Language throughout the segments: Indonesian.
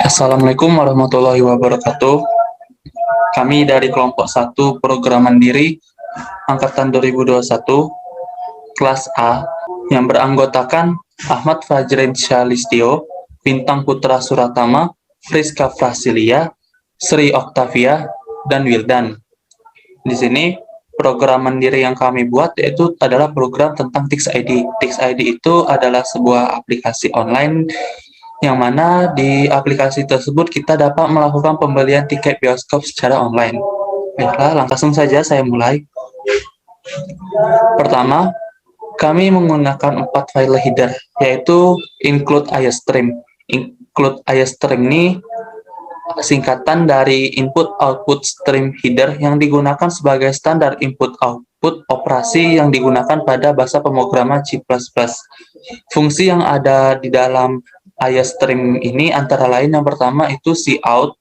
Assalamualaikum warahmatullahi wabarakatuh. Kami dari kelompok 1 Program Mandiri Angkatan 2021 kelas A yang beranggotakan Ahmad Fajrin Syalistio, Bintang Putra Suratama, Friska Frasilia, Sri Oktavia, dan Wildan. Di sini program mandiri yang kami buat yaitu adalah program tentang Tix ID. Tix ID itu adalah sebuah aplikasi online yang mana di aplikasi tersebut kita dapat melakukan pembelian tiket bioskop secara online. Baiklah, langsung saja saya mulai. Pertama, kami menggunakan 4 file header, yaitu include IOStream. Include IOStream ini singkatan dari input output stream header yang digunakan sebagai standar input output operasi yang digunakan pada bahasa pemrograman C++. Fungsi yang ada di dalam IOStream ini antara lain yang pertama itu cout,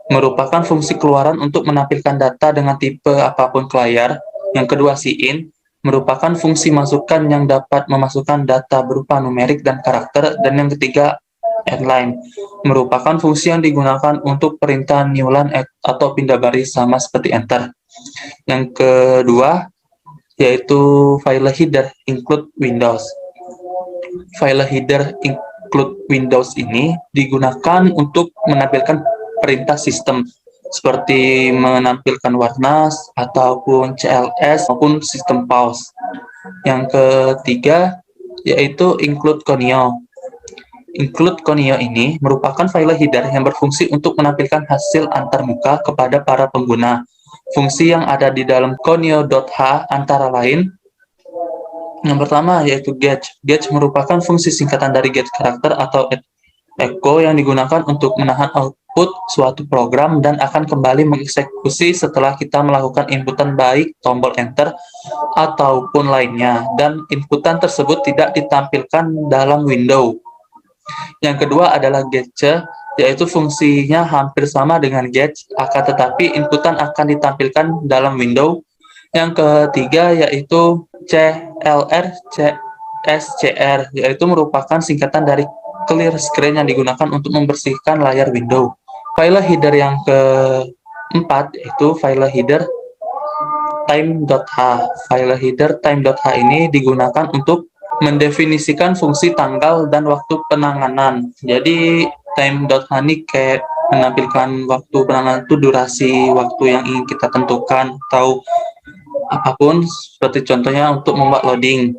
merupakan fungsi keluaran untuk menampilkan data dengan tipe apapun ke layar. Yang kedua cin, merupakan fungsi masukan yang dapat memasukkan data berupa numerik dan karakter. Dan yang ketiga addline, merupakan fungsi yang digunakan untuk perintah new line atau pindah baris sama seperti enter. Yang kedua yaitu file header include Windows. File header include Windows ini digunakan untuk menampilkan perintah sistem seperti menampilkan warna ataupun CLS maupun sistem pause. Yang ketiga yaitu include Conio. Include Conio ini merupakan file header yang berfungsi untuk menampilkan hasil antarmuka kepada para pengguna. Fungsi yang ada di dalam conio.h antara lain yang pertama yaitu get. Get merupakan fungsi singkatan dari get karakter atau echo yang digunakan untuk menahan output suatu program dan akan kembali mengeksekusi setelah kita melakukan inputan baik tombol enter ataupun lainnya, dan inputan tersebut tidak ditampilkan dalam window. Yang kedua adalah getch, yaitu fungsinya hampir sama dengan get, akan tetapi inputan akan ditampilkan dalam window. Yang ketiga yaitu CLR SCR, yaitu merupakan singkatan dari clear screen yang digunakan untuk membersihkan layar window. File header yang keempat yaitu file header time.h. File header time.h ini digunakan untuk mendefinisikan fungsi tanggal dan waktu penanganan. Jadi time.h ini kayak menampilkan waktu penanganan itu durasi waktu yang ingin kita tentukan atau apapun, seperti contohnya untuk membuat loading.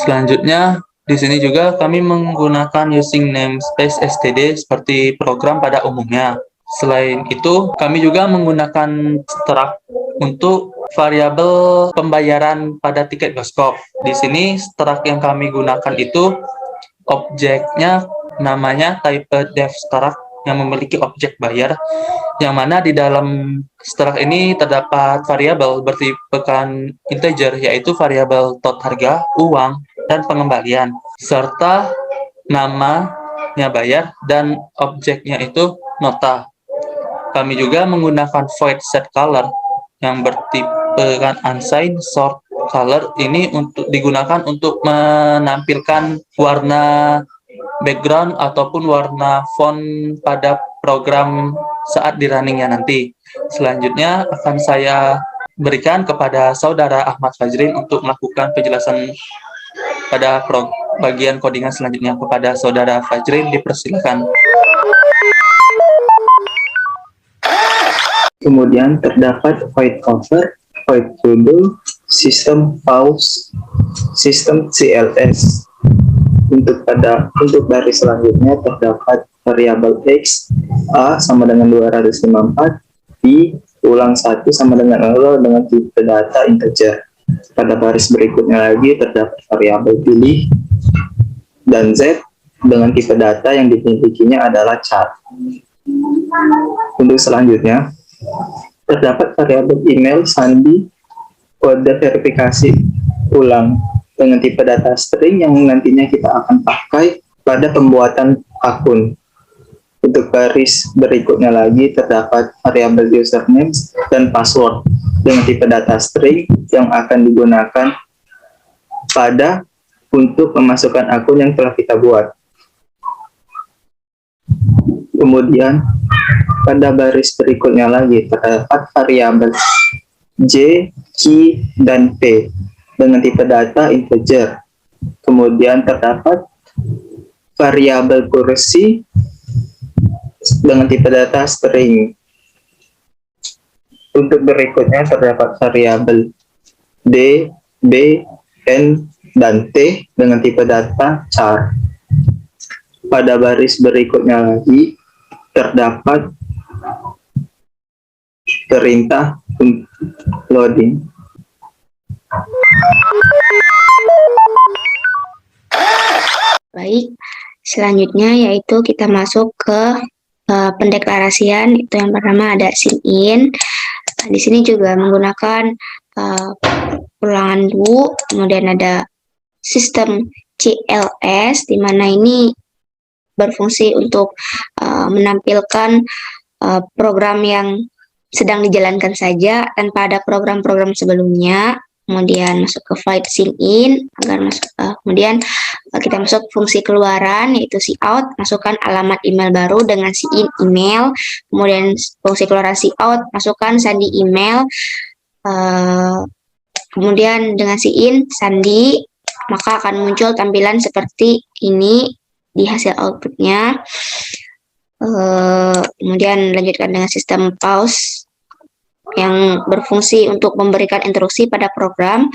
Selanjutnya, di sini juga kami menggunakan using namespace std seperti program pada umumnya. Selain itu, kami juga menggunakan struct untuk variabel pembayaran pada tiket bioskop. Di sini struct yang kami gunakan itu objeknya namanya type-dev-struct yang memiliki objek bayar, yang mana di dalam struct ini terdapat variabel bertipekan integer, yaitu variabel tot harga, uang, dan pengembalian, serta namanya bayar dan objeknya itu nota. Kami juga menggunakan void set color yang bertipekan unsigned sort color ini untuk digunakan untuk menampilkan warna background ataupun warna font pada program saat di runningnya nanti. Selanjutnya akan saya berikan kepada saudara Ahmad Fajrin untuk melakukan penjelasan pada bagian codingan selanjutnya. Kepada saudara Fajrin dipersilakan. Kemudian terdapat void cover, void sudo, sistem pause, sistem CLS. Untuk baris selanjutnya terdapat variabel X, A sama dengan 254, B ulang 1 sama dengan 0 dengan tipe data integer. Pada baris berikutnya lagi terdapat variabel pilih dan Z dengan tipe data yang dimilikinya adalah char. Untuk selanjutnya terdapat variabel email, sandi, kode verifikasi ulang dengan tipe data string yang nantinya kita akan pakai pada pembuatan akun. Untuk baris berikutnya lagi terdapat variabel username dan password dengan tipe data string yang akan digunakan untuk memasukkan akun yang telah kita buat. Kemudian pada baris berikutnya lagi terdapat variabel J, Q, dan P dengan tipe data integer. Kemudian terdapat variabel kursi dengan tipe data string. Untuk berikutnya terdapat variabel D, B, N, dan T dengan tipe data char. Pada baris berikutnya lagi terdapat perintah loading. Baik, selanjutnya yaitu kita masuk ke pendeklarasian. Itu yang pertama ada sign-in. Di sini juga menggunakan ulangan do, kemudian ada sistem CLS, di mana ini berfungsi untuk menampilkan program yang sedang dijalankan saja tanpa ada program-program sebelumnya. Kemudian masuk ke void sign-in agar masuk. Kemudian kita masuk fungsi keluaran yaitu cout, masukkan alamat email baru dengan sign email. Kemudian fungsi keluaran cout, masukkan sandi email. Kemudian dengan sign sandi, maka akan muncul tampilan seperti ini di hasil outputnya. Kemudian lanjutkan dengan sistem pause yang berfungsi untuk memberikan instruksi pada program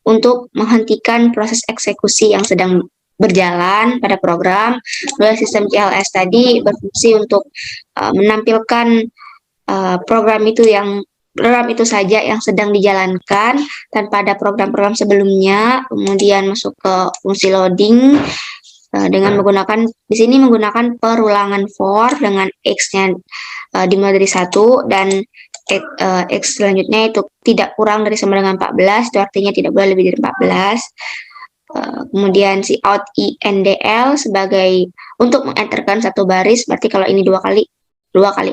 untuk menghentikan proses eksekusi yang sedang berjalan pada program. Kemudian sistem CLS tadi berfungsi untuk menampilkan program itu saja yang sedang dijalankan tanpa ada program-program sebelumnya. Kemudian masuk ke fungsi loading dengan menggunakan di sini menggunakan perulangan for dengan x-nya dimulai dari 1 dan x selanjutnya itu tidak kurang dari sama dengan 14, itu artinya tidak boleh lebih dari 14. Kemudian cout indl sebagai untuk mengenterkan satu baris, berarti kalau ini dua kali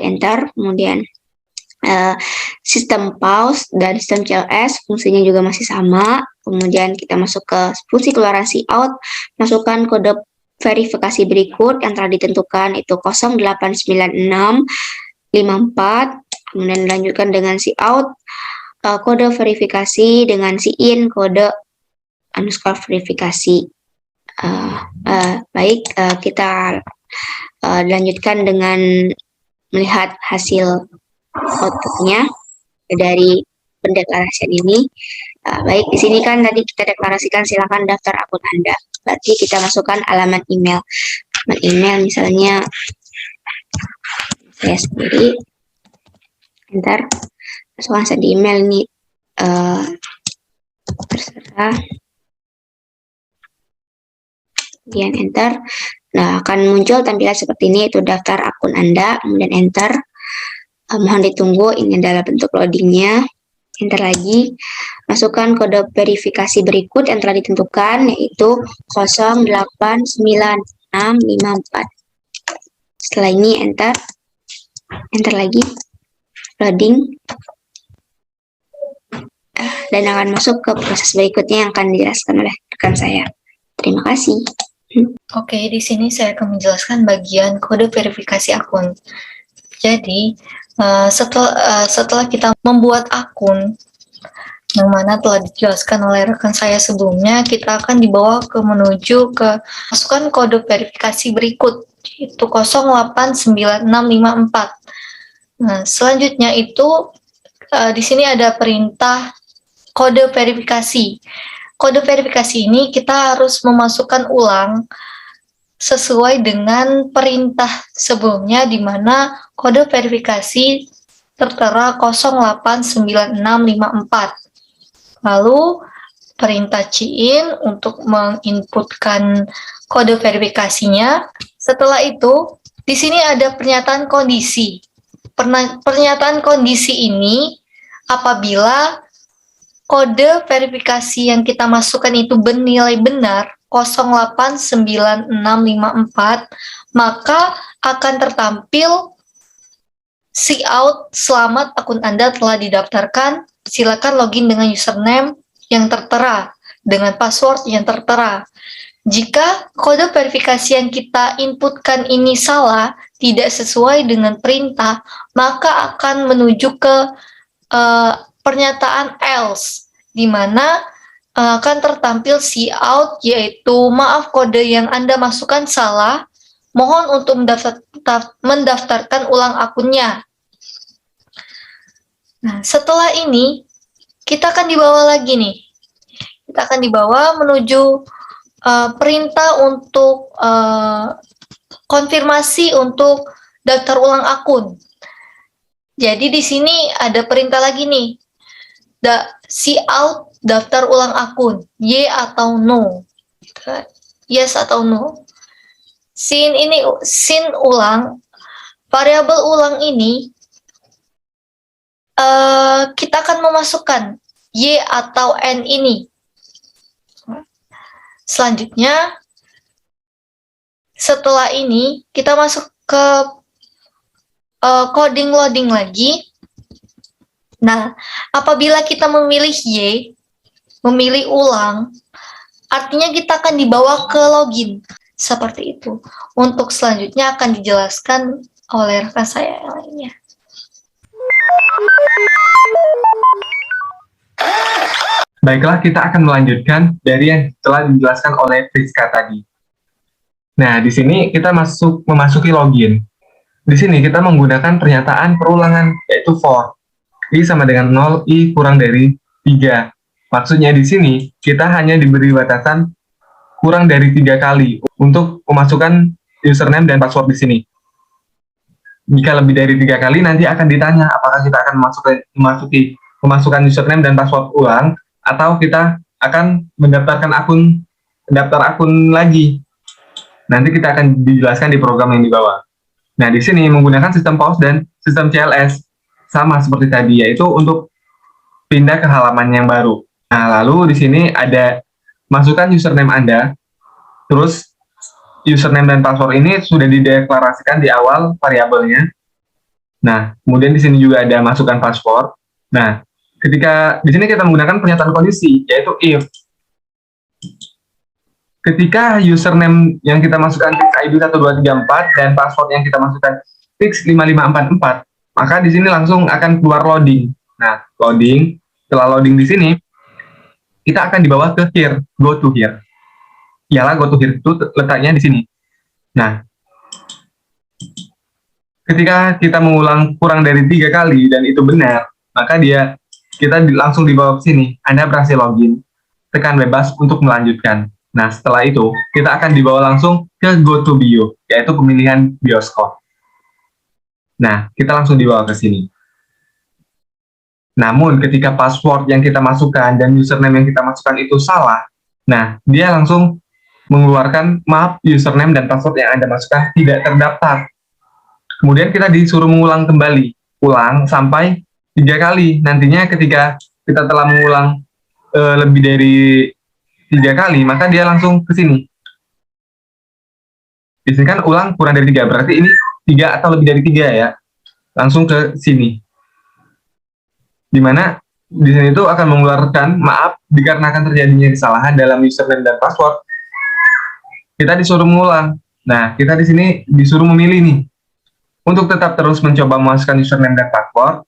enter. Kemudian sistem pause dan sistem CLS fungsinya juga masih sama. Kemudian kita masuk ke fungsi keluaran cout, masukkan kode verifikasi berikut yang telah ditentukan itu 089654. Kemudian dilanjutkan dengan cout kode verifikasi dengan sign kode underscore verifikasi. Baik, kita lanjutkan dengan melihat hasil outputnya dari pendeklarasian ini. Baik, di sini kan tadi kita deklarasikan silakan daftar akun Anda. Berarti kita masukkan alamat email. Alamat email misalnya saya sendiri. Enter. Masukkan sandi email ini terserah. Kemudian enter. Nah, akan muncul tampilan seperti ini, yaitu daftar akun Anda, kemudian enter. Mohon ditunggu, ini adalah bentuk loadingnya. Enter lagi, masukkan kode verifikasi berikut yang telah ditentukan, yaitu 089654. Setelah ini enter lagi, loading, dan akan masuk ke proses berikutnya yang akan dijelaskan oleh rekan saya. Terima kasih. Oke, di sini saya akan menjelaskan bagian kode verifikasi akun. Jadi, setelah kita membuat akun, yang mana telah dijelaskan oleh rekan saya sebelumnya, kita akan dibawa menuju ke masukkan kode verifikasi berikut, yaitu 089654. Nah, selanjutnya itu di sini ada perintah kode verifikasi. Kode verifikasi ini kita harus memasukkan ulang sesuai dengan perintah sebelumnya, di mana kode verifikasi tertera 089654. Lalu perintah cin untuk menginputkan kode verifikasinya. Setelah itu, di sini ada pernyataan kondisi. Pernyataan kondisi ini apabila kode verifikasi yang kita masukkan itu bernilai benar 089654, maka akan tertampil cout selamat akun Anda telah didaftarkan, silakan login dengan username yang tertera, dengan password yang tertera. Jika kode verifikasi yang kita inputkan ini salah, tidak sesuai dengan perintah, maka akan menuju ke pernyataan else, di mana akan tertampil cout, yaitu maaf kode yang Anda masukkan salah, mohon untuk mendaftarkan ulang akunnya. Nah, setelah ini, kita akan dibawa lagi nih. Kita akan dibawa menuju perintah untuk konfirmasi untuk daftar ulang akun. Jadi di sini ada perintah lagi nih. Cout daftar ulang akun, Y atau no. Yes atau no. Sin ulang, variabel ulang ini kita akan memasukkan Y atau N ini. Selanjutnya, setelah ini kita masuk ke coding loading lagi. Nah, apabila kita memilih Y, memilih ulang, artinya kita akan dibawa ke login. Seperti itu. Untuk selanjutnya akan dijelaskan oleh rekan saya yang lainnya. Baiklah, kita akan melanjutkan dari yang telah dijelaskan oleh Priska tadi. Nah, di sini kita memasuki login. Di sini kita menggunakan pernyataan perulangan, yaitu for. I sama dengan 0, I kurang dari 3. Maksudnya di sini, kita hanya diberi batasan kurang dari 3 kali untuk memasukkan username dan password di sini. Jika lebih dari 3 kali, nanti akan ditanya apakah kita akan memasukkan username dan password ulang, atau kita akan mendaftar akun lagi. Nanti kita akan dijelaskan di program yang di bawah. Nah, di sini menggunakan sistem pause dan sistem CLS sama seperti tadi, yaitu untuk pindah ke halaman yang baru. Nah, lalu di sini ada masukkan username Anda, terus username dan password ini sudah dideklarasikan di awal variabelnya. Nah, kemudian di sini juga ada masukkan password. Nah, ketika di sini kita menggunakan pernyataan kondisi, yaitu if. Ketika username yang kita masukkan fixid1234 dan password yang kita masukkan fix5544, maka di sini langsung akan keluar loading. Nah, loading, setelah loading di sini, kita akan dibawa ke here, go to here. Ialah go to here itu letaknya di sini. Nah, ketika kita mengulang kurang dari 3 kali dan itu benar, maka kita langsung dibawa ke sini. Anda berhasil login, tekan bebas untuk melanjutkan. Nah, setelah itu, kita akan dibawa langsung ke go to bio, yaitu pemilihan bioskop. Nah, kita langsung dibawa ke sini. Namun, ketika password yang kita masukkan dan username yang kita masukkan itu salah, nah, dia langsung mengeluarkan, maaf, username dan password yang Anda masukkan tidak terdaftar. Kemudian kita disuruh mengulang kembali, ulang sampai 3 kali. Nantinya ketika kita telah mengulang lebih dari 3 kali, maka dia langsung ke sini. Di sini kan ulang kurang dari 3, berarti ini 3 atau lebih dari 3 ya. Langsung ke sini. Dimana di sini itu akan mengeluarkan, maaf, dikarenakan terjadinya kesalahan dalam username dan password, kita disuruh mengulang. Nah, kita di sini disuruh memilih nih, untuk tetap terus mencoba memasukkan username dan password,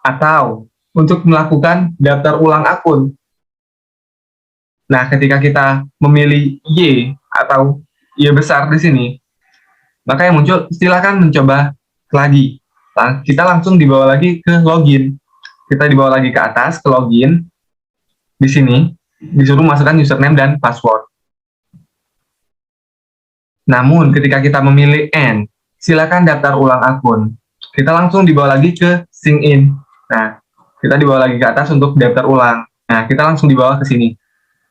atau untuk melakukan daftar ulang akun. Nah, ketika kita memilih Y atau Y besar di sini, maka yang muncul, silakan mencoba lagi. Nah, kita langsung dibawa lagi ke login. Kita dibawa lagi ke atas, ke login. Di sini, disuruh masukkan username dan password. Namun, ketika kita memilih N, silakan daftar ulang akun. Kita langsung dibawa lagi ke sign in. Nah, kita dibawa lagi ke atas untuk daftar ulang. Nah, kita langsung dibawa ke sini.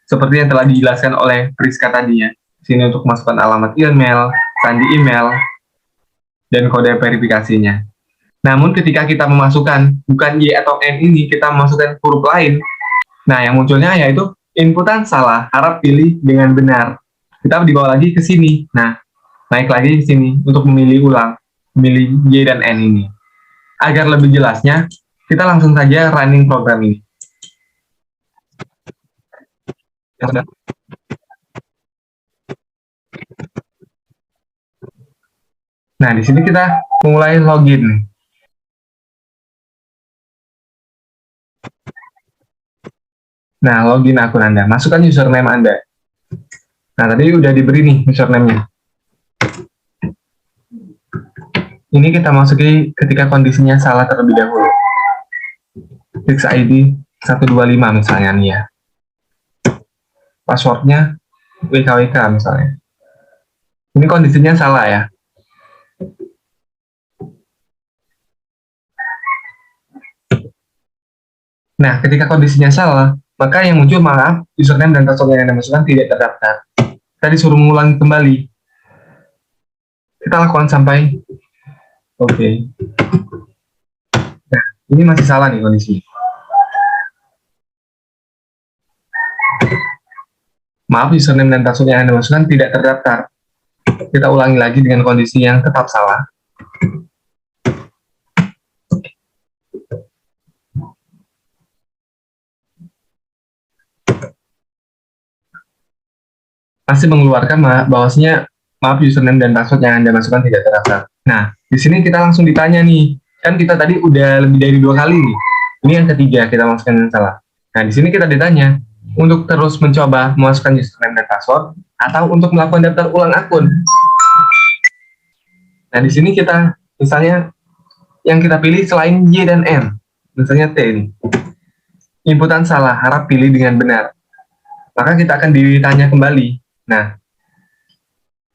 Seperti yang telah dijelaskan oleh Priska tadi ya. Sini untuk masukkan alamat email, sandi email, dan kode verifikasinya. Namun ketika kita memasukkan bukan Y atau N ini, kita memasukkan huruf lain. Nah, yang munculnya yaitu inputan salah, harap pilih dengan benar. Kita dibawa lagi ke sini. Nah, naik lagi ke sini untuk memilih ulang, memilih Y dan N ini. Agar lebih jelasnya, kita langsung saja running program ini. Nah, di sini kita mulai login. Nah, login akun Anda. Masukkan username Anda. Nah, tadi udah diberi nih username-nya. Ini kita masuki ketika kondisinya salah terlebih dahulu. Fix ID 125 misalnya nih ya. Passwordnya WKWK misalnya. Ini kondisinya salah ya. Nah, ketika kondisinya salah, maka yang muncul malah username dan password yang Anda masukkan tidak terdaftar. Kita disuruh mengulangi kembali. Kita lakukan sampai oke. Nah, ini masih salah nih kondisi. Maaf, username dan password yang Anda masukkan tidak terdaftar. Kita ulangi lagi dengan kondisi yang tetap salah. Pasti mengeluarkan bahwasanya maaf, username dan password yang Anda masukkan tidak terdaftar. Nah, di sini kita langsung ditanya nih. Kan kita tadi udah lebih dari 2 kali nih. Ini yang ketiga kita masukkan yang salah. Nah, di sini kita ditanya untuk terus mencoba memasukkan username dan password atau untuk melakukan daftar ulang akun. Nah, di sini kita misalnya yang kita pilih selain Y dan N, misalnya T ini. Inputan salah, harap pilih dengan benar. Maka kita akan ditanya kembali. Nah,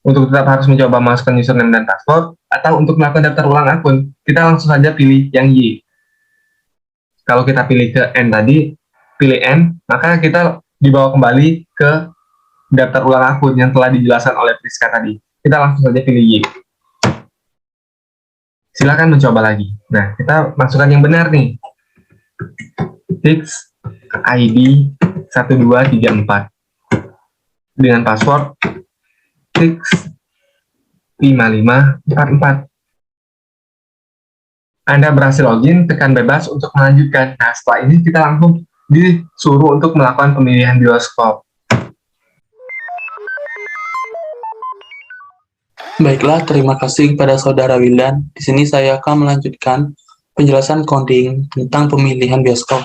untuk tetap harus mencoba masukkan username dan password atau untuk melakukan daftar ulang akun, kita langsung saja pilih yang Y. Kalau kita pilih ke N tadi, pilih N, maka kita dibawa kembali ke daftar ulang akun yang telah dijelaskan oleh Priska tadi. Kita langsung saja pilih Y. Silakan mencoba lagi. Nah, kita masukkan yang benar nih. Fix ID 1234 dengan password fix 5544. Anda berhasil login, tekan bebas untuk melanjutkan. Nah, setelah ini kita langsung disuruh untuk melakukan pemilihan bioskop. Baiklah, terima kasih kepada Saudara Wildan. Di sini saya akan melanjutkan penjelasan coding tentang pemilihan bioskop.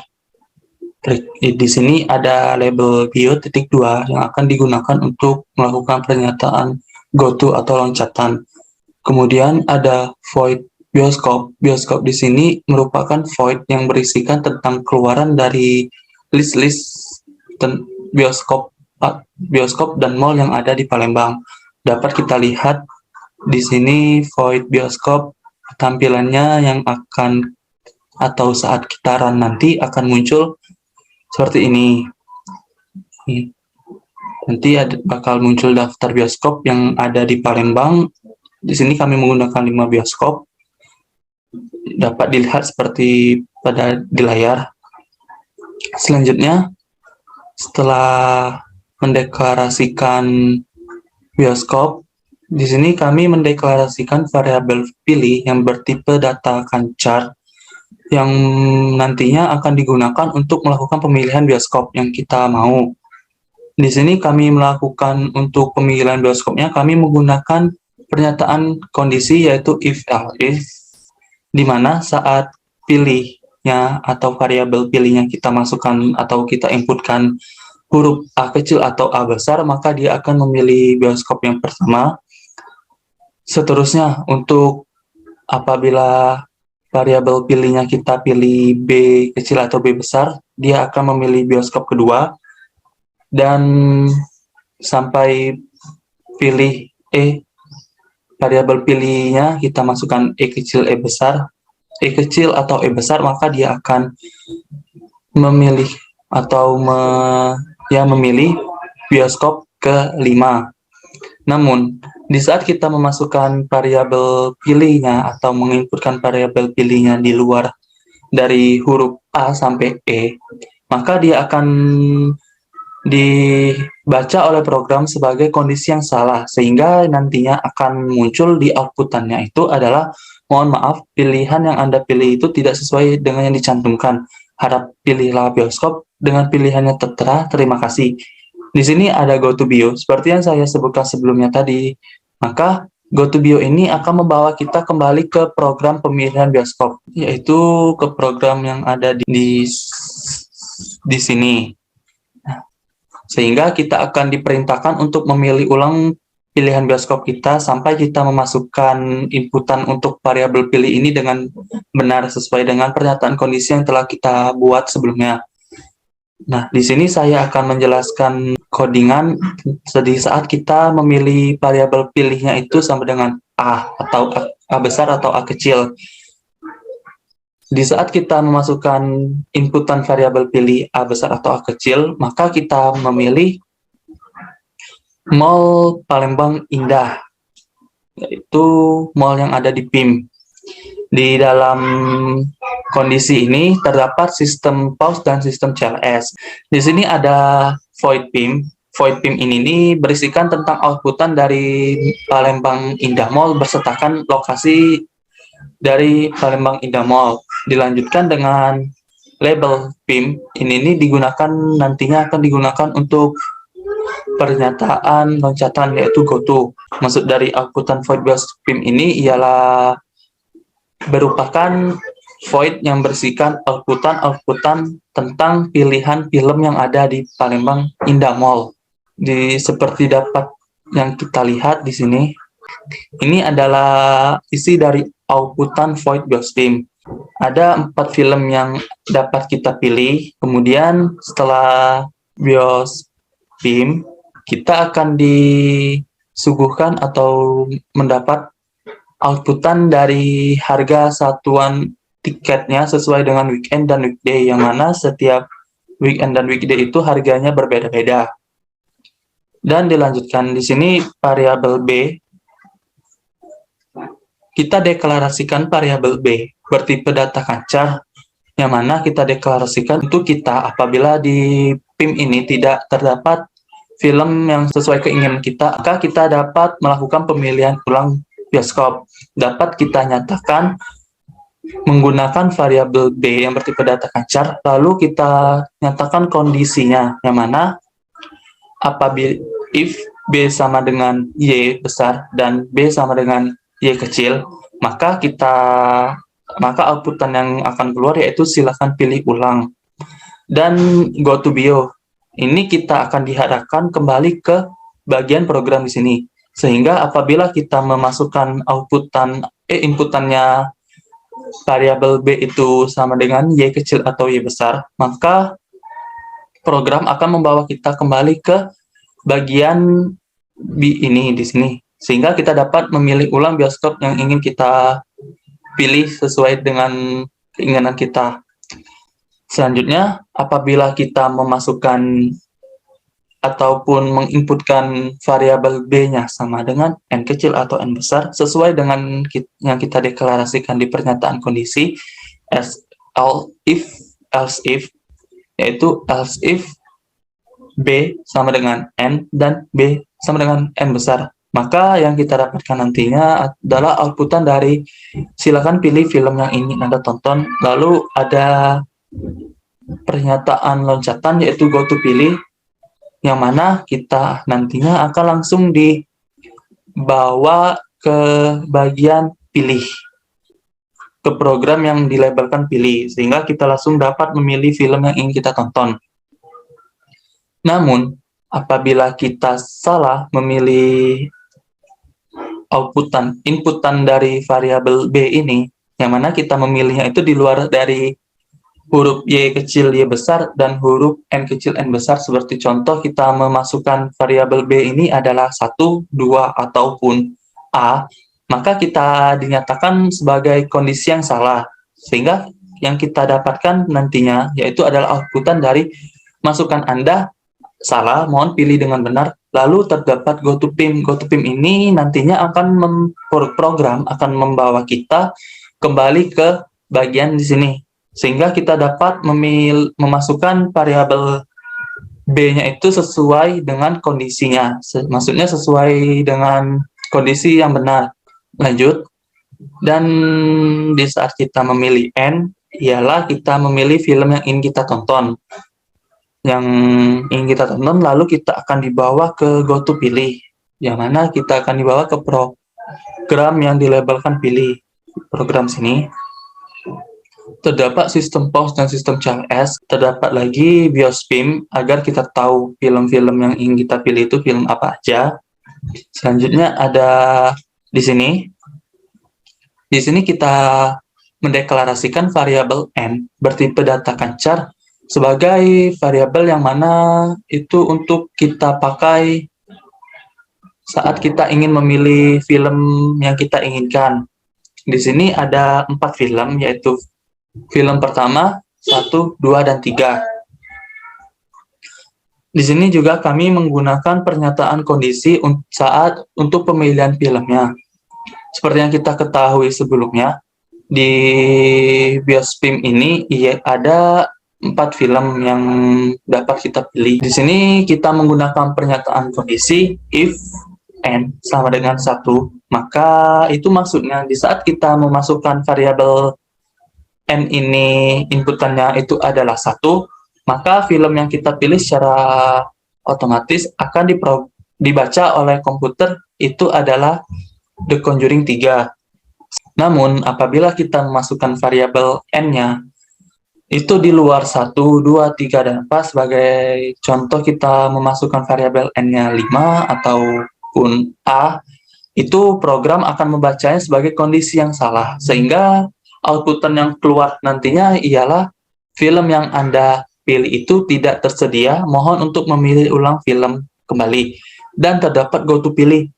Di sini ada label bio.2 yang akan digunakan untuk melakukan pernyataan goto atau loncatan. Kemudian ada void bioskop. Bioskop di sini merupakan void yang berisikan tentang keluaran dari list-list bioskop dan mall yang ada di Palembang. Dapat kita lihat di sini void bioskop, tampilannya yang akan atau saat kita run nanti akan muncul seperti ini. Nanti bakal muncul daftar bioskop yang ada di Palembang. Di sini kami menggunakan 5 bioskop. Dapat dilihat seperti di layar. Selanjutnya, setelah mendeklarasikan bioskop, di sini kami mendeklarasikan variabel pilih yang bertipe data chart yang nantinya akan digunakan untuk melakukan pemilihan bioskop yang kita mau. Di sini kami melakukan untuk pemilihan bioskopnya, kami menggunakan pernyataan kondisi yaitu if-else, di mana saat pilihnya atau variabel pilihnya kita masukkan atau kita inputkan huruf A kecil atau A besar, maka dia akan memilih bioskop yang pertama. Seterusnya, untuk apabila variabel pilihnya kita pilih B kecil atau B besar, dia akan memilih bioskop kedua, dan sampai pilih E, variabel pilihnya kita masukkan E kecil, E besar, E kecil atau E besar, maka dia akan memilih atau memilih bioskop ke-5. Namun, di saat kita memasukkan variabel pilihnya atau menginputkan variabel pilihnya di luar dari huruf A sampai E, maka dia akan dibaca oleh program sebagai kondisi yang salah, sehingga nantinya akan muncul di outputannya itu adalah, mohon maaf, pilihan yang Anda pilih itu tidak sesuai dengan yang dicantumkan. Harap pilihlah bioskop dengan pilihannya tertera, terima kasih. Di sini ada go to bio, seperti yang saya sebutkan sebelumnya tadi. Maka GoToBio ini akan membawa kita kembali ke program pemilihan bioskop, yaitu ke program yang ada di sini. Nah, sehingga kita akan diperintahkan untuk memilih ulang pilihan bioskop kita sampai kita memasukkan inputan untuk variabel pilih ini dengan benar sesuai dengan pernyataan kondisi yang telah kita buat sebelumnya. Nah, di sini saya akan menjelaskan codingan di saat kita memilih variabel pilihnya itu sama dengan A atau A besar atau A kecil. Di saat kita memasukkan inputan variabel pilih A besar atau A kecil, maka kita memilih Mall Palembang Indah, yaitu mall yang ada di PIM. Di dalam kondisi ini terdapat sistem pause dan sistem CLS. Di sini ada void PIM. Void PIM ini berisikan tentang outputan dari Palembang Indah Mall bersertakan lokasi dari Palembang Indah Mall. Dilanjutkan dengan label PIM. Ini digunakan nantinya akan digunakan untuk pernyataan loncatan yaitu goto. Maksud dari outputan void bioskop PIM ini ialah merupakan void yang berisikan outputan tentang pilihan film yang ada di Palembang Indah Mall. Seperti dapat yang kita lihat di sini, ini adalah isi dari outputan void bioskop PIM. Ada 4 film yang dapat kita pilih. Kemudian setelah bioskop PIM, kita akan disuguhkan atau mendapat outputan dari harga satuan tiketnya sesuai dengan weekend dan weekday, yang mana setiap weekend dan weekday itu harganya berbeda-beda. Dan dilanjutkan di sini variabel B, kita deklarasikan variabel B bertipe data kancah, yang mana kita deklarasikan untuk kita apabila di PIM ini tidak terdapat film yang sesuai keinginan kita, maka kita dapat melakukan pemilihan ulang bioskop. Dapat kita nyatakan menggunakan variabel B yang bertipe data kancah, lalu kita nyatakan kondisinya, yang mana apabila if B sama dengan Y besar dan B sama dengan Y kecil, maka outputan yang akan keluar yaitu silakan pilih ulang. Dan GoToBio ini kita akan dihadapkan kembali ke bagian program di sini, sehingga apabila kita memasukkan inputannya variabel B itu sama dengan Y kecil atau Y besar, maka program akan membawa kita kembali ke bagian B ini di sini, sehingga kita dapat memilih ulang bioskop yang ingin kita pilih sesuai dengan keinginan kita. Selanjutnya, apabila kita memasukkan ataupun menginputkan variabel B-nya sama dengan N kecil atau N besar, sesuai dengan yang kita deklarasikan di pernyataan kondisi, else if, yaitu else if B sama dengan N dan B sama dengan N besar, maka yang kita dapatkan nantinya adalah outputan dari silakan pilih film yang ingin Anda tonton, lalu ada pernyataan loncatan yaitu goto pilih, yang mana kita nantinya akan langsung dibawa ke bagian pilih, ke program yang dilabelkan pilih, sehingga kita langsung dapat memilih film yang ingin kita tonton. Namun, apabila kita salah memilih inputan dari variabel B ini, yang mana kita memilihnya itu di luar dari huruf Y kecil Y besar dan huruf N kecil N besar, seperti contoh kita memasukkan variabel B ini adalah 1, 2, ataupun A, maka kita dinyatakan sebagai kondisi yang salah, sehingga yang kita dapatkan nantinya yaitu adalah outputan dari masukan Anda salah, mohon pilih dengan benar, lalu terdapat GoToPIM. GoToPIM ini nantinya program akan membawa kita kembali ke bagian di sini, sehingga kita dapat memasukkan variabel B-nya itu sesuai dengan kondisinya, maksudnya sesuai dengan kondisi yang benar. Lanjut, dan di saat kita memilih N, ialah kita memilih film yang ingin kita tonton. Lalu kita akan dibawa ke GoToPilih, yang mana kita akan dibawa ke program yang dilabelkan pilih. Program sini terdapat sistem pause dan sistem CLS, terdapat lagi biospim agar kita tahu film-film yang ingin kita pilih itu film apa aja. Selanjutnya ada di sini. Di sini kita mendeklarasikan variabel n bertipe data char sebagai variabel yang mana itu untuk kita pakai saat kita ingin memilih film yang kita inginkan. Di sini ada 4 film, yaitu film pertama, 1, 2, dan 3. Di sini juga kami menggunakan pernyataan kondisi saat untuk pemilihan filmnya. Seperti yang kita ketahui sebelumnya, di biospim ini ada 4 film yang dapat kita pilih. Di sini kita menggunakan pernyataan kondisi if n sama dengan 1, maka itu maksudnya di saat kita memasukkan variabel n ini inputannya itu adalah 1, maka film yang kita pilih secara otomatis akan dibaca oleh komputer itu adalah The Conjuring 3. Namun apabila kita memasukkan variabel n-nya itu di luar 1, 2, 3, dan 4, sebagai contoh kita memasukkan variabel n-nya 5 ataupun a, itu program akan membacanya sebagai kondisi yang salah, sehingga outputan yang keluar nantinya ialah film yang Anda pilih itu tidak tersedia, mohon untuk memilih ulang film kembali, dan terdapat go to pilih,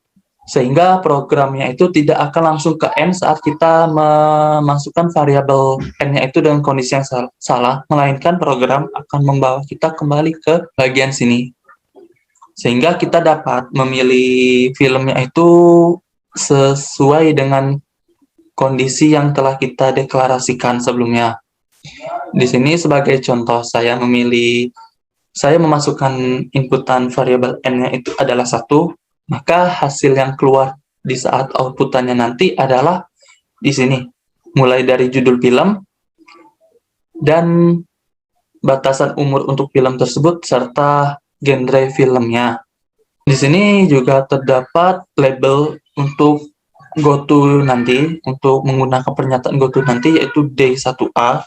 sehingga programnya itu tidak akan langsung ke n saat kita memasukkan variabel n-nya itu dengan kondisi yang salah, melainkan program akan membawa kita kembali ke bagian sini, sehingga kita dapat memilih filmnya itu sesuai dengan kondisi yang telah kita deklarasikan sebelumnya. Di sini sebagai contoh saya memasukkan inputan variabel n-nya itu adalah 1, maka hasil yang keluar di saat outputannya nanti adalah di sini, mulai dari judul film dan batasan umur untuk film tersebut serta genre filmnya. Di sini juga terdapat label untuk GoTo nanti, untuk menggunakan pernyataan GoTo nanti, yaitu D1A.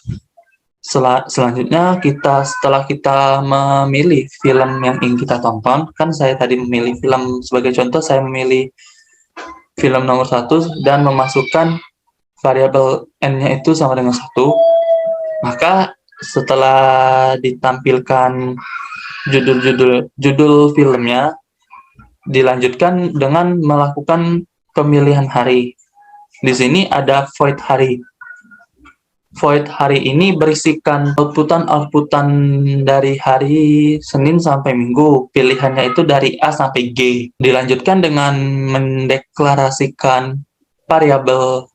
Selanjutnya setelah kita memilih film yang ingin kita tonton, kan saya tadi memilih film sebagai contoh, saya memilih film nomor 1 dan memasukkan variabel n-nya itu sama dengan 1, maka setelah ditampilkan judul filmnya, dilanjutkan dengan melakukan pemilihan hari. Di sini ada void hari. Void hari ini berisikan outputan dari hari Senin sampai Minggu. Pilihannya itu dari A sampai G. Dilanjutkan dengan mendeklarasikan variabel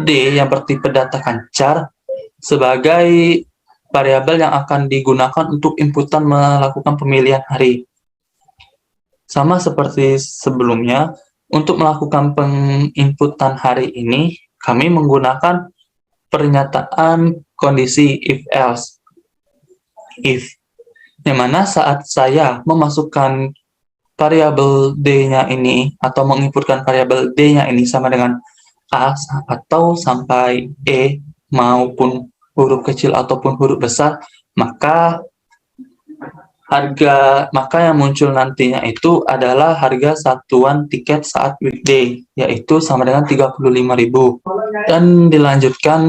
D yang bertipe data char sebagai variabel yang akan digunakan untuk inputan melakukan pemilihan hari. Sama seperti sebelumnya, untuk melakukan penginputan hari ini, kami menggunakan pernyataan kondisi if-else. If, yang mana saat saya memasukkan variabel D-nya ini, atau menginputkan variabel D-nya ini sama dengan A atau sampai E, maupun huruf kecil ataupun huruf besar, maka yang muncul nantinya itu adalah harga satuan tiket saat weekday, yaitu sama dengan 35.000. Dan dilanjutkan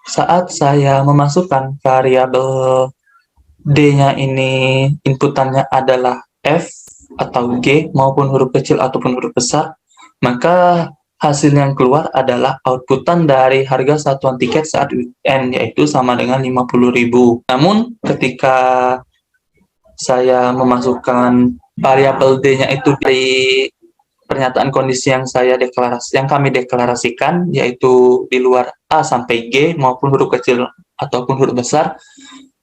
saat saya memasukkan variabel D-nya ini, inputannya adalah F atau G maupun huruf kecil ataupun huruf besar, maka hasil yang keluar adalah outputan dari harga satuan tiket saat weekend, yaitu sama dengan 50.000. Namun ketika saya memasukkan variabel D-nya itu dari pernyataan kondisi yang kami deklarasikan, yaitu di luar A sampai G maupun huruf kecil ataupun huruf besar,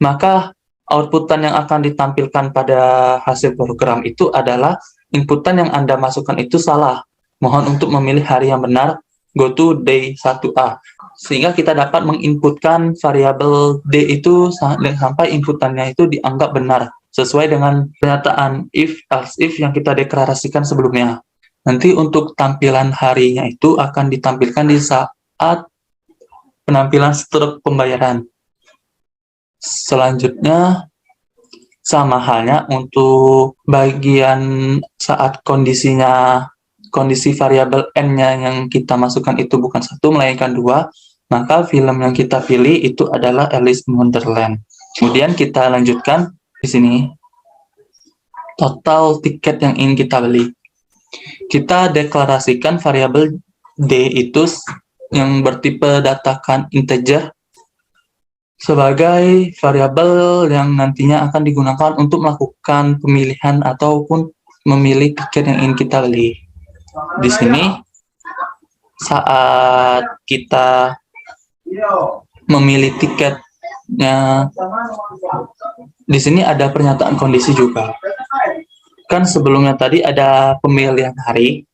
maka outputan yang akan ditampilkan pada hasil program itu adalah inputan yang Anda masukkan itu salah. Mohon untuk memilih hari yang benar, go to D1A. Sehingga kita dapat menginputkan variabel D itu sampai inputannya itu dianggap benar, sesuai dengan pernyataan if, else if yang kita deklarasikan sebelumnya. Nanti untuk tampilan harinya itu akan ditampilkan di saat penampilan struk pembayaran. Selanjutnya, sama halnya untuk bagian saat kondisi variabel n-nya yang kita masukkan itu bukan 1, melainkan 2, maka film yang kita pilih itu adalah Alice in Wonderland. Kemudian kita lanjutkan di sini, total tiket yang ingin kita beli. Kita deklarasikan variabel D itu yang bertipe datakan integer sebagai variabel yang nantinya akan digunakan untuk melakukan pemilihan ataupun memilih tiket yang ingin kita beli. Di sini, saat kita memilih tiketnya, di sini ada pernyataan kondisi juga. Kan sebelumnya tadi ada pemilihan hari,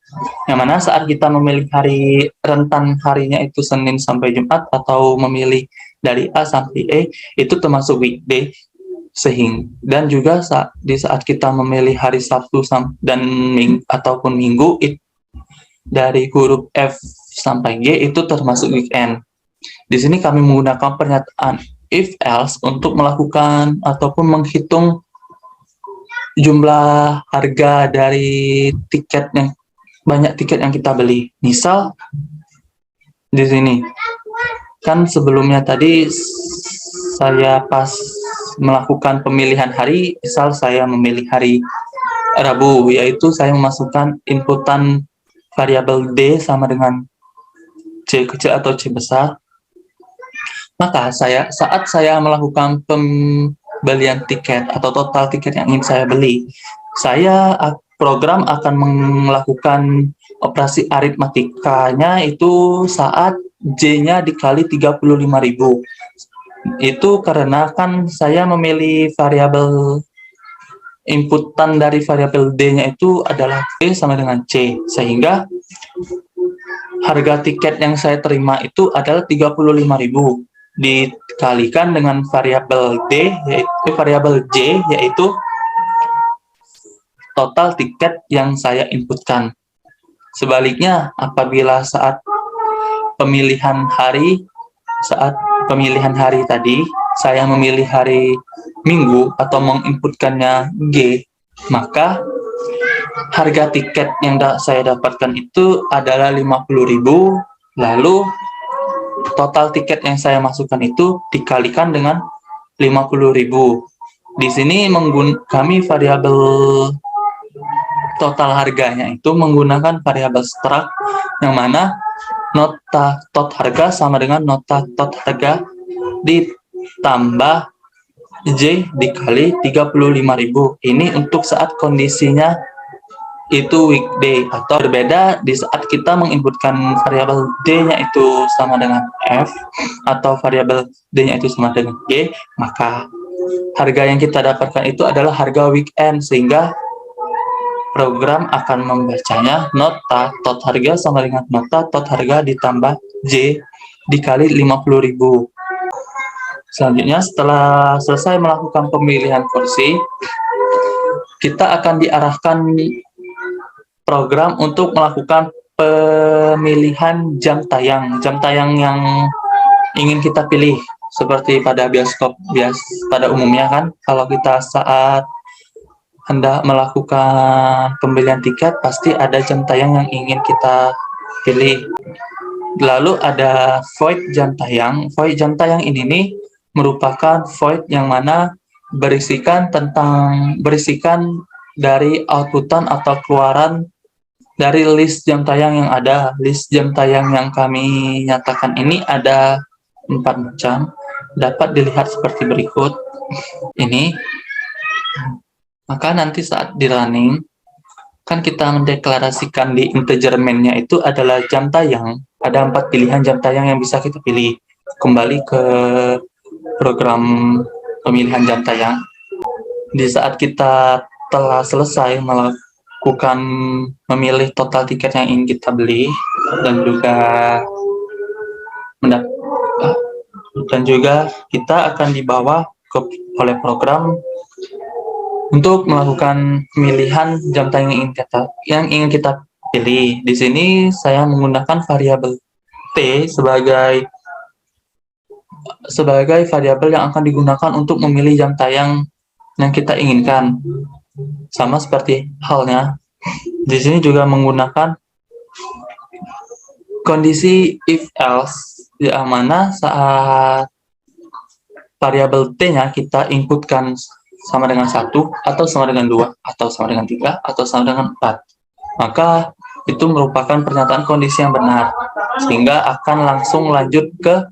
yang mana saat kita memilih hari, rentan harinya itu Senin sampai Jumat, atau memilih dari A sampai E, itu termasuk weekday. Dan juga di saat kita memilih hari Sabtu dan ataupun Minggu, dari huruf F sampai G itu termasuk weekend. Di sini kami menggunakan pernyataan if else untuk melakukan ataupun menghitung jumlah harga dari banyak tiket yang kita beli. Misal di sini kan sebelumnya tadi saya pas melakukan pemilihan hari, misal saya memilih hari Rabu, yaitu saya memasukkan inputan variabel D sama dengan C kecil atau C besar. Maka saat saya melakukan pembelian tiket atau total tiket yang ingin saya beli, program akan melakukan operasi aritmatikanya itu saat J-nya dikali 35.000. Itu karena kan saya memilih variabel inputan dari variabel D-nya itu adalah D sama dengan C, sehingga harga tiket yang saya terima itu adalah 35.000 dikalikan dengan variabel D, yaitu variabel J, yaitu total tiket yang saya inputkan. Sebaliknya, apabila saat pemilihan hari tadi, saya memilih hari Minggu atau menginputkannya G, maka harga tiket yang saya dapatkan itu adalah 50.000, lalu total tiket yang saya masukkan itu dikalikan dengan 50.000. Di sini kami variabel total harganya itu menggunakan variabel struct, yang mana nota tot harga sama dengan nota tot harga ditambah J dikali 35.000. Ini untuk saat kondisinya itu weekday, atau berbeda di saat kita menginputkan variabel D-nya itu sama dengan F atau variabel D-nya itu sama dengan G, maka harga yang kita dapatkan itu adalah harga weekend, sehingga program akan membacanya nota tot harga sama dengan nota tot harga ditambah J dikali 50.000. Selanjutnya, setelah selesai melakukan pemilihan kursi, kita akan diarahkan program untuk melakukan pemilihan jam tayang yang ingin kita pilih. Seperti pada bioskop pada umumnya kan, kalau kita saat hendak melakukan pembelian tiket, pasti ada jam tayang yang ingin kita pilih. Lalu ada void jam tayang. Void jam tayang ini nih merupakan void yang mana berisikan dari outputan atau keluaran dari list jam tayang yang ada. List jam tayang yang kami nyatakan ini ada 4 macam. Dapat dilihat seperti berikut. Ini. Maka nanti saat di running, kan kita mendeklarasikan di integer main-nya itu adalah jam tayang. Ada 4 pilihan jam tayang yang bisa kita pilih. Kembali ke program pemilihan jam tayang. Di saat kita telah selesai memilih total tiket yang ingin kita beli, dan juga kita akan dibawa oleh program untuk melakukan pemilihan jam tayang yang ingin kita pilih. Di sini saya menggunakan variabel T sebagai variabel yang akan digunakan untuk memilih jam tayang yang kita inginkan. Sama seperti halnya, di sini juga menggunakan kondisi if else, yang mana saat variabel T-nya kita inputkan sama dengan 1, atau sama dengan 2, atau sama dengan 3, atau sama dengan 4. Maka itu merupakan pernyataan kondisi yang benar, sehingga akan langsung lanjut ke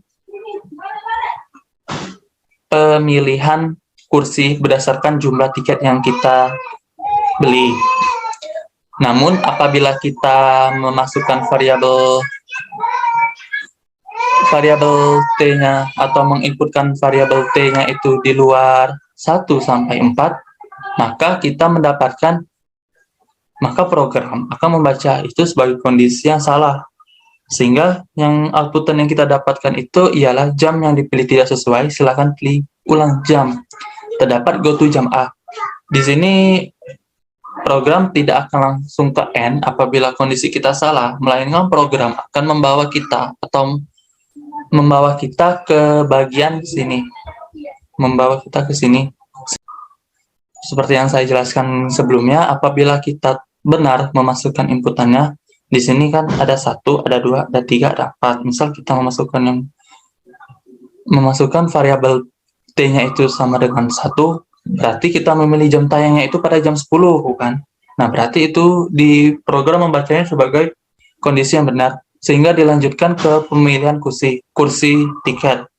pemilihan kursi berdasarkan jumlah tiket yang kita beli. Namun apabila kita memasukkan variabel T-nya atau menginputkan variabel T-nya itu di luar 1 sampai 4, maka program akan membaca itu sebagai kondisi yang salah. Sehingga yang outputan yang kita dapatkan itu ialah jam yang dipilih tidak sesuai, silakan pilih ulang jam. Terdapat go to jam A. Di sini program tidak akan langsung ke N apabila kondisi kita salah, melainkan program akan membawa kita ke bagian sini. Seperti yang saya jelaskan sebelumnya, apabila kita benar memasukkan inputannya, di sini kan ada 1, ada 2, ada 3, ada 4. Misal kita memasukkan variabel T-nya itu sama dengan 1, berarti kita memilih jam tayangnya itu pada jam 10, bukan? Nah, berarti itu di program membacanya sebagai kondisi yang benar, sehingga dilanjutkan ke pemilihan kursi tiket.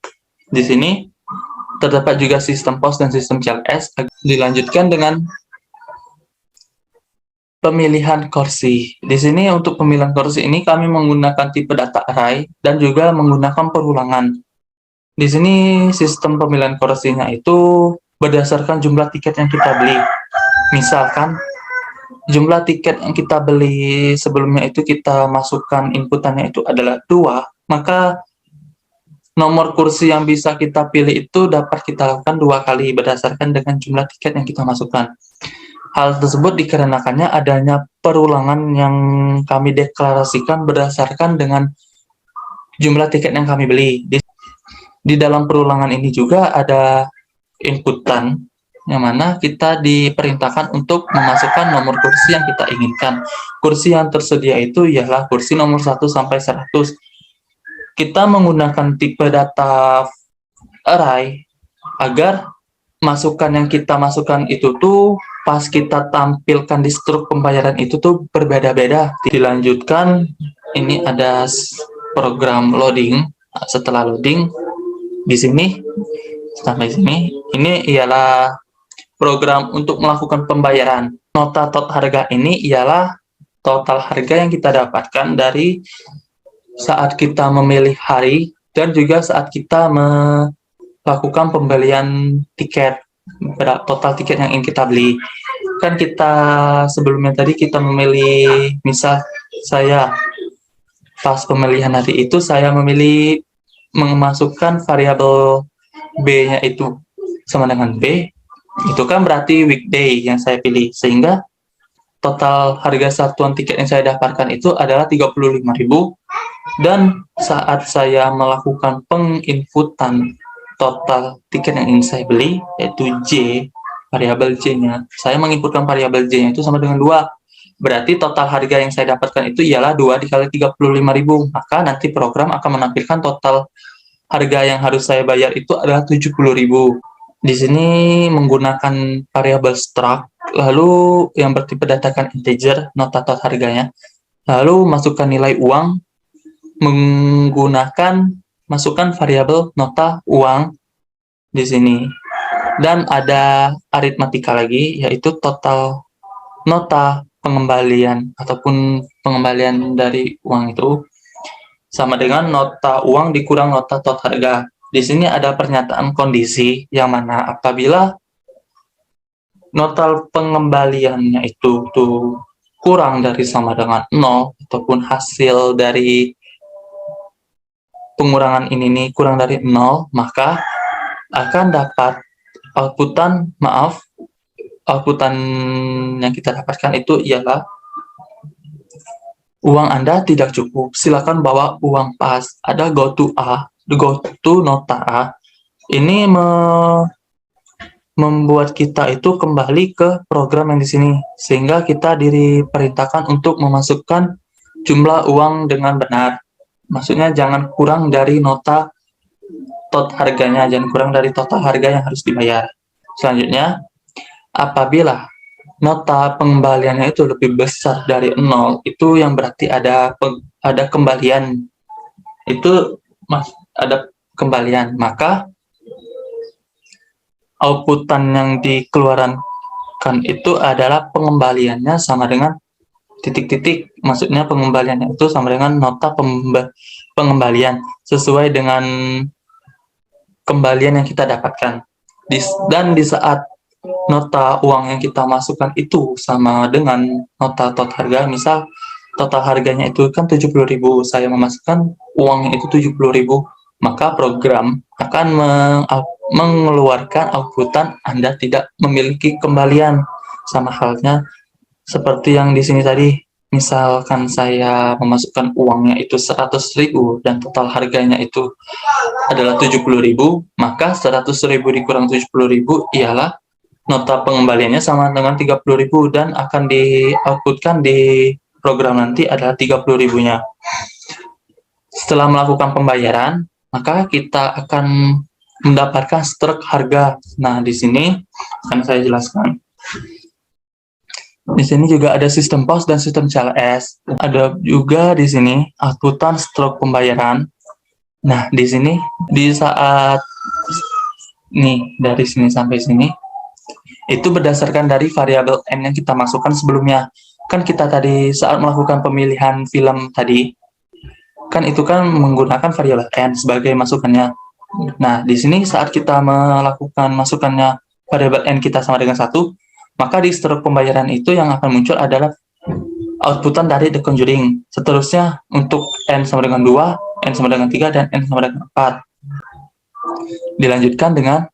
Di sini terdapat juga sistem POS dan sistem CLS. Dilanjutkan dengan pemilihan kursi. Di sini untuk pemilihan kursi ini kami menggunakan tipe data array dan juga menggunakan perulangan. Di sini sistem pemilihan kursinya itu berdasarkan jumlah tiket yang kita beli. Misalkan jumlah tiket yang kita beli sebelumnya itu kita masukkan inputannya itu adalah 2, maka nomor kursi yang bisa kita pilih itu dapat kita lakukan 2 kali berdasarkan dengan jumlah tiket yang kita masukkan. Hal tersebut dikarenakannya adanya perulangan yang kami deklarasikan berdasarkan dengan jumlah tiket yang kami beli. Di dalam perulangan ini juga ada inputan, yang mana kita diperintahkan untuk memasukkan nomor kursi yang kita inginkan. Kursi yang tersedia itu ialah kursi nomor 1 sampai 100. Kita menggunakan tipe data array agar masukan yang kita masukkan itu tuh pas kita tampilkan di struk pembayaran itu tuh berbeda-beda. Dilanjutkan, ini ada program loading. Setelah loading, di sini sampai sini, ini ialah program untuk melakukan pembayaran. Nota tot harga ini ialah total harga yang kita dapatkan dari saat kita memilih hari dan juga saat kita melakukan pembelian tiket, total tiket yang ingin kita beli. Kan kita sebelumnya tadi kita memilih, misal saya pas pemilihan hari itu saya memilih memasukkan variabel B-nya itu sama dengan B, itu kan berarti weekday yang saya pilih, sehingga total harga satuan tiket yang saya dapatkan itu adalah 35.000, dan saat saya melakukan penginputan total tiket yang ingin saya beli, yaitu J, variabel J-nya, saya menginputkan variabel J-nya itu sama dengan 2, berarti total harga yang saya dapatkan itu ialah 2 dikali 35.000, maka nanti program akan menampilkan total harga yang harus saya bayar itu adalah 70.000. Di sini menggunakan variabel struct, lalu yang bertipe datakan integer, nota tot harganya, lalu masukkan nilai uang, masukkan variabel nota uang di sini. Dan ada aritmatika lagi, yaitu total nota pengembalian ataupun pengembalian dari uang itu sama dengan nota uang dikurang nota tot harga. Di sini ada pernyataan kondisi yang mana apabila nota pengembaliannya itu tuh kurang dari sama dengan 0 ataupun hasil dari pengurangan ini nih kurang dari 0, maka akan dapat outputan yang kita dapatkan itu ialah uang Anda tidak cukup, silakan bawa uang pas. Ada go to nota A. Ini membuat kita itu kembali ke program yang di sini, sehingga kita diperintahkan untuk memasukkan jumlah uang dengan benar. Maksudnya jangan kurang dari nota harganya, jangan kurang dari total harga yang harus dibayar. Selanjutnya, apabila nota pengembaliannya itu lebih besar dari 0, itu yang berarti ada kembalian. Itu ada kembalian, maka outputan yang dikeluarkan itu adalah pengembaliannya sama dengan titik-titik, maksudnya pengembaliannya itu sama dengan nota pengembalian sesuai dengan kembalian yang kita dapatkan. Dan di saat nota uang yang kita masukkan itu sama dengan nota total harga, misal total harganya itu kan 70.000, saya memasukkan uangnya itu 70.000, maka program akan mengeluarkan outputan Anda tidak memiliki kembalian. Sama halnya seperti yang di sini tadi, misalkan saya memasukkan uangnya itu 100.000 dan total harganya itu adalah 70.000, maka 100.000 dikurang 70.000 ialah nota pengembaliannya sama dengan 30.000 dan akan di-outputkan di program nanti adalah 30.000-nya. Setelah melakukan pembayaran, maka kita akan mendapatkan struk harga. Nah, di sini akan saya jelaskan. Di sini juga ada sistem POS dan sistem CLS. Ada juga di sini outputan struk pembayaran. Nah, di sini di saat nih dari sini sampai sini itu berdasarkan dari variabel N yang kita masukkan sebelumnya. Kan kita tadi saat melakukan pemilihan film tadi, kan itu kan menggunakan variabel N sebagai masukannya. Nah, di sini saat kita melakukan masukannya variabel N kita sama dengan 1, maka di struk pembayaran itu yang akan muncul adalah outputan dari The Conjuring. Seterusnya untuk N sama dengan 2, N sama dengan 3, dan N sama dengan 4. Dilanjutkan dengan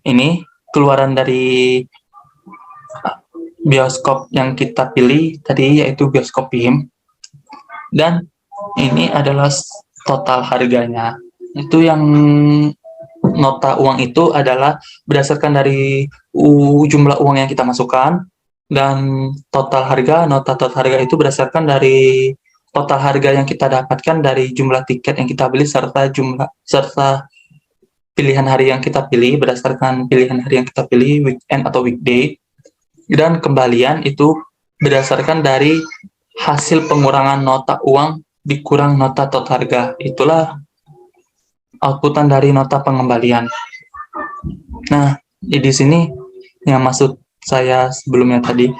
ini, keluaran dari bioskop yang kita pilih tadi, yaitu bioskop BIM. Dan ini adalah total harganya. Itu yang nota uang itu adalah berdasarkan dari jumlah uang yang kita masukkan, dan total harga, nota total harga itu berdasarkan dari total harga yang kita dapatkan dari jumlah tiket yang kita beli serta pilihan hari yang kita pilih, berdasarkan pilihan hari yang kita pilih, weekend atau weekday. Dan kembalian itu berdasarkan dari hasil pengurangan nota uang dikurang nota total harga. Itulah outputan dari nota pengembalian. Nah, di sini yang maksud saya sebelumnya tadi,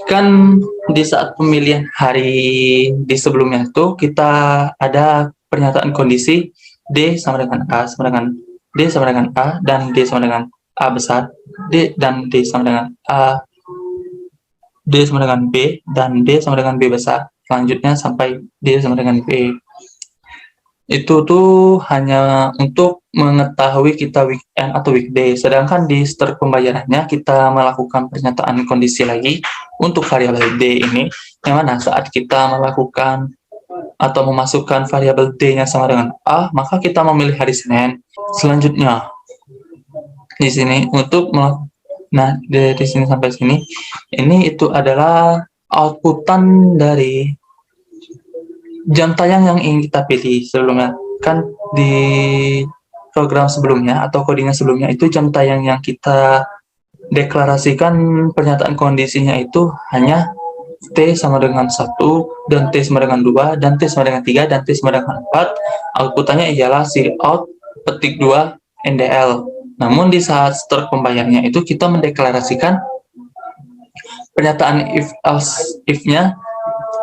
kan di saat pemilihan hari di sebelumnya itu kita ada pernyataan kondisi D sama dengan A sama dengan D sama dengan A, dan D sama dengan A besar, D dan D sama dengan A, D sama dengan B, dan D sama dengan B besar, selanjutnya sampai D sama dengan B. Itu tuh hanya untuk mengetahui kita weekend atau weekday, sedangkan di struk pembayarannya kita melakukan pernyataan kondisi lagi untuk variabel D ini, yang mana saat kita melakukan atau memasukkan variabel D-nya sama dengan A, maka kita memilih hari Senin. Selanjutnya di sini untuk dari sini sampai sini, ini itu adalah outputan dari jam tayang yang ingin kita pilih sebelumnya. Kan di program sebelumnya atau codingan sebelumnya itu jam tayang yang kita deklarasikan pernyataan kondisinya itu hanya T sama dengan 1, dan T sama dengan 2, dan T sama dengan 3, dan T sama dengan 4. Outputannya ialah cout petik 2 NDL. Namun di saat struk pembayarnya itu kita mendeklarasikan pernyataan if-nya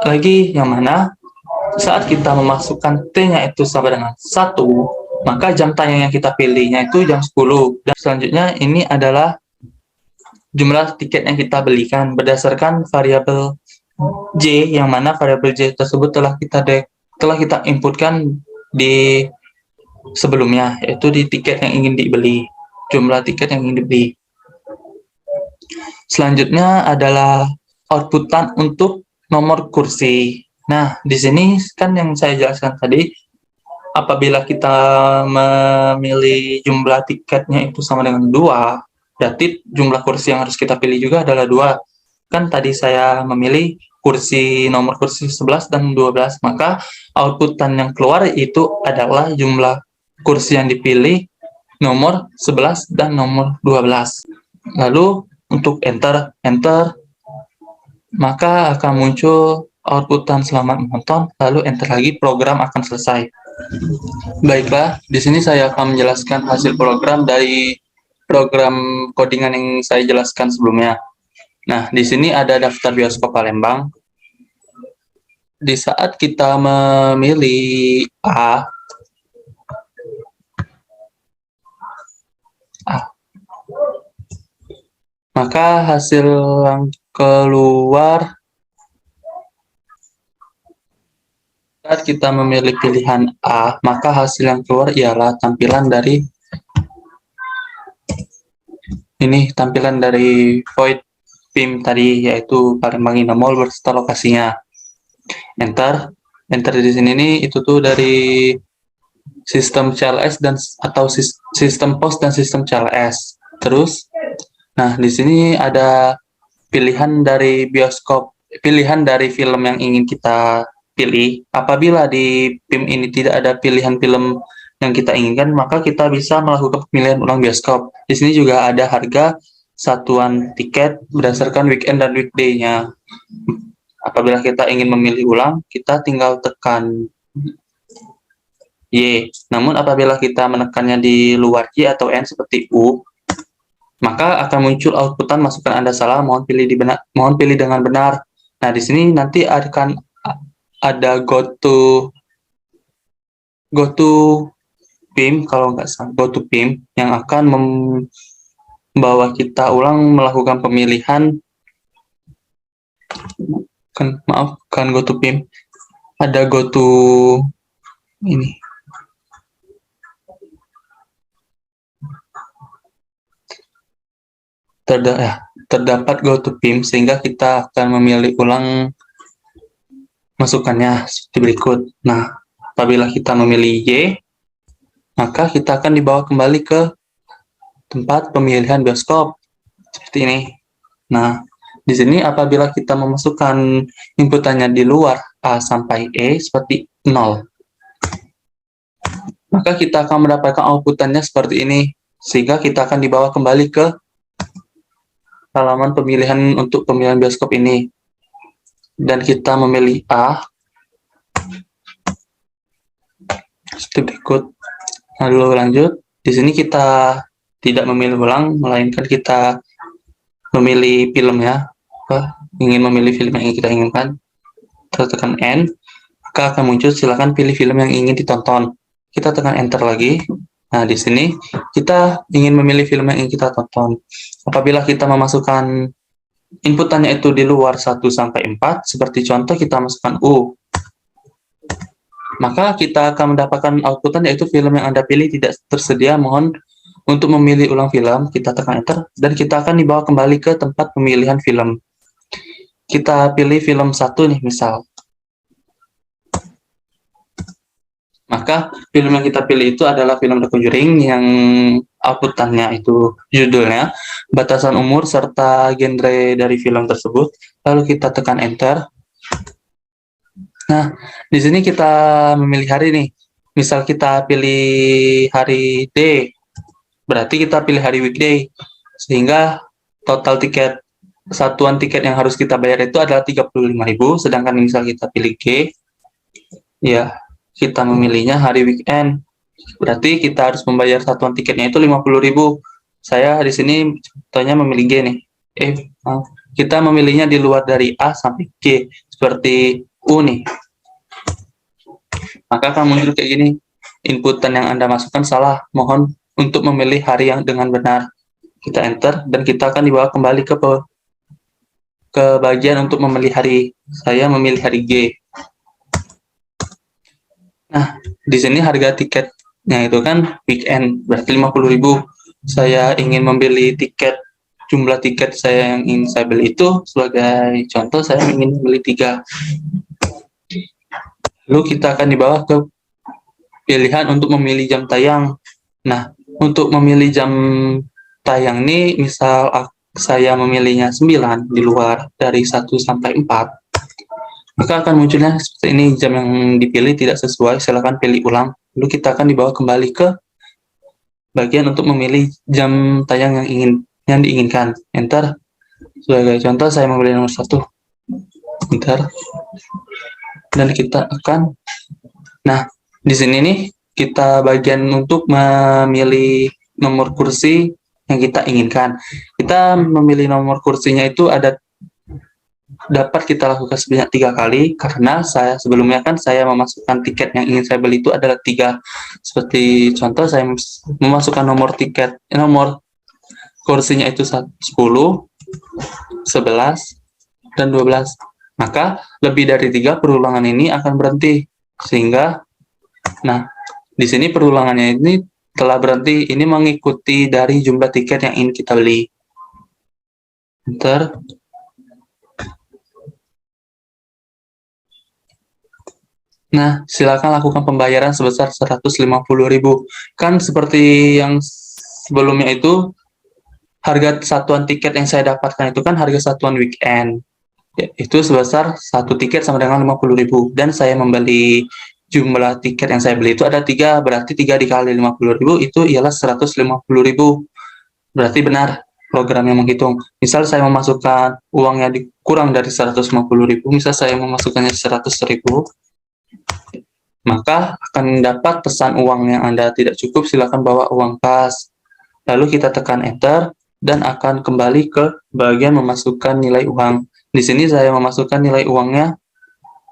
lagi, yang mana saat kita memasukkan T-nya itu sama dengan 1, maka jam tayang yang kita pilihnya itu jam 10. Dan selanjutnya ini adalah jumlah tiket yang kita belikan berdasarkan variabel J, yang mana variabel J tersebut telah kita inputkan di sebelumnya, yaitu di tiket yang ingin dibeli, jumlah tiket yang ingin dibeli. Selanjutnya adalah outputan untuk nomor kursi. Nah, di sini kan yang saya jelaskan tadi, apabila kita memilih jumlah tiketnya itu sama dengan 2, berarti jumlah kursi yang harus kita pilih juga adalah 2. Kan tadi saya memilih nomor kursi 11 dan 12, maka outputan yang keluar itu adalah jumlah kursi yang dipilih nomor 11 dan nomor 12. Lalu untuk enter, maka akan muncul outputan selamat menonton, lalu enter lagi, program akan selesai. Baiklah, di sini saya akan menjelaskan hasil program dari program codingan yang saya jelaskan sebelumnya. Nah, di sini ada daftar bioskop Palembang. Di saat kita memilih A, maka hasil yang keluar saat kita memilih pilihan A, maka hasil yang keluar ialah tampilan dari void PIM tadi, yaitu Palembang Indomall berserta lokasinya. Enter di sini nih itu tuh dari sistem CLS atau sistem POS dan sistem CLS. Terus, nah di sini ada pilihan dari pilihan dari film yang ingin kita pilih. Apabila di PIM ini tidak ada pilihan film yang kita inginkan, maka kita bisa melakukan pemilihan ulang bioskop. Di sini juga ada harga satuan tiket berdasarkan weekend dan weekday-nya. Apabila kita ingin memilih ulang, kita tinggal tekan Y. Namun apabila kita menekannya di luar Y atau N seperti U, maka akan muncul outputan masukkan Anda salah, mohon pilih dengan benar. Nah, di sini nanti akan ada go to PIM, kalau nggak salah, go to PIM yang akan membawa kita ulang melakukan pemilihan. Kan go to PIM. Ada go to ini. Terdapat go to PIM sehingga kita akan memilih ulang masukannya seperti berikut. Nah, apabila kita memilih Y, maka kita akan dibawa kembali ke tempat pemilihan bioskop seperti ini. Nah, di sini apabila kita memasukkan inputannya di luar A sampai E seperti 0, maka kita akan mendapatkan outputannya seperti ini, sehingga kita akan dibawa kembali ke halaman pemilihan untuk pemilihan bioskop ini. Dan kita memilih A seperti berikut. Lalu lanjut, di sini kita tidak memilih ulang, melainkan kita memilih filmnya. Ingin memilih film yang kita inginkan, tekan N, maka akan muncul silakan pilih film yang ingin ditonton. Kita tekan enter lagi. Nah, di sini kita ingin memilih film yang ingin kita tonton. Apabila kita memasukkan inputannya itu di luar 1 sampai 4, seperti contoh kita masukkan U, maka kita akan mendapatkan outputan yaitu film yang Anda pilih tidak tersedia, mohon untuk memilih ulang film, kita tekan enter, dan kita akan dibawa kembali ke tempat pemilihan film. Kita pilih film 1 nih, misal. Maka film yang kita pilih itu adalah film The Conjuring yang outputannya itu judulnya, batasan umur, serta genre dari film tersebut. Lalu kita tekan enter. Nah, di sini kita memilih hari nih. Misal kita pilih hari D, berarti kita pilih hari weekday. Sehingga total tiket, satuan tiket yang harus kita bayar itu adalah 35.000, sedangkan misal kita pilih G, ya kita memilihnya hari weekend, berarti kita harus membayar satuan tiketnya itu 50.000. Saya di sini contohnya memilih G nih. Kita memilihnya di luar dari A sampai G, seperti U nih. Maka akan muncul kayak gini, inputan yang Anda masukkan salah, mohon untuk memilih hari yang dengan benar. Kita enter, dan kita akan dibawa kembali ke bagian untuk memilih hari. Saya memilih hari G. Nah, di sini harga tiketnya itu kan weekend, berarti 50.000. Saya ingin membeli tiket, jumlah tiket saya yang ingin saya beli itu, sebagai contoh saya ingin beli 3. Lalu kita akan dibawa ke pilihan untuk memilih jam tayang. Nah, untuk memilih jam tayang ini, misal saya memilihnya 9 di luar dari 1 sampai 4, maka akan munculnya seperti ini, jam yang dipilih tidak sesuai, silakan pilih ulang. Lalu kita akan dibawa kembali ke bagian untuk memilih jam tayang yang diinginkan. Enter. Sebagai contoh, saya memilih nomor 1. Enter. Dan kita akan, nah, di sini nih, kita bagian untuk memilih nomor kursi yang kita inginkan. Kita memilih nomor kursinya itu dapat kita lakukan sebanyak 3 kali, karena sebelumnya kan saya memasukkan tiket yang ingin saya beli itu adalah 3. Seperti contoh, saya memasukkan nomor kursinya itu 10, 11, dan 12. Maka lebih dari 3 perulangan ini akan berhenti. Sehingga, nah, di sini perulangannya ini telah berhenti. Ini mengikuti dari jumlah tiket yang ingin kita beli. Enter. Nah, silakan lakukan pembayaran sebesar 150.000. Kan seperti yang sebelumnya itu, harga satuan tiket yang saya dapatkan itu kan harga satuan weekend. Itu sebesar 1 tiket sama dengan 50.000. Dan saya membeli jumlah tiket yang saya beli itu ada 3, berarti 3 dikali 50.000 itu ialah 150.000. Berarti benar program yang menghitung. Misal saya memasukkan uangnya kurang dari 150.000, misal saya memasukkannya 100.000, maka akan dapat pesan uang yang Anda tidak cukup, silakan bawa uang kas. Lalu kita tekan enter dan akan kembali ke bagian memasukkan nilai uang. Di sini saya memasukkan nilai uangnya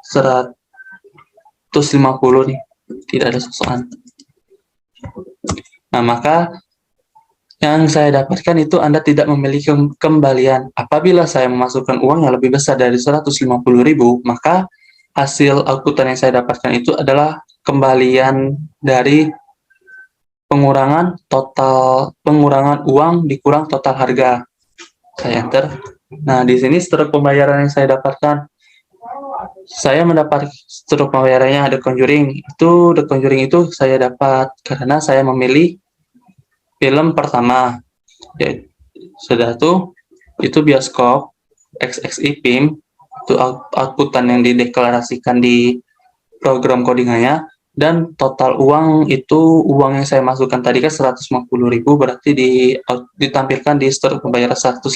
150 nih, tidak ada sosokan. Nah, maka yang saya dapatkan itu Anda tidak memiliki kembalian. Apabila saya memasukkan uang yang lebih besar dari 150.000, maka hasil outputan yang saya dapatkan itu adalah kembalian dari pengurangan uang dikurang total harga. Saya enter. Nah, di sini struk pembayaran yang saya dapatkan, saya mendapat struk pembayarannya The Conjuring. The Conjuring itu saya dapat karena saya memilih film pertama. Ya, sudah itu bioskop XXI PIM, itu outputan yang dideklarasikan di program codingannya. Dan total uang itu, uang yang saya masukkan tadi kan 150.000, berarti ditampilkan di struk pembayaran 150.000.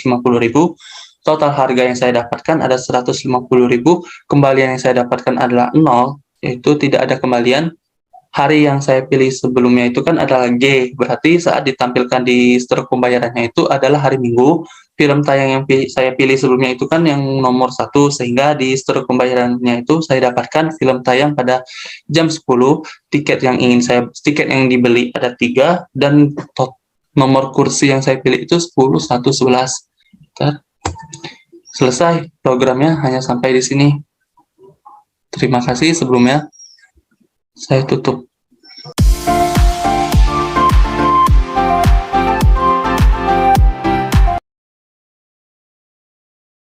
Total harga yang saya dapatkan ada 150.000, kembalian yang saya dapatkan adalah 0, yaitu tidak ada kembalian. Hari yang saya pilih sebelumnya itu kan adalah G, berarti saat ditampilkan di struk pembayarannya itu adalah hari Minggu. Film tayang yang saya pilih sebelumnya itu kan yang nomor 1, sehingga di struk pembayarannya itu saya dapatkan film tayang pada jam 10, tiket yang dibeli ada 3, dan nomor kursi yang saya pilih itu 10, 1, 11. Selesai programnya, hanya sampai di sini. Terima kasih sebelumnya. Saya tutup.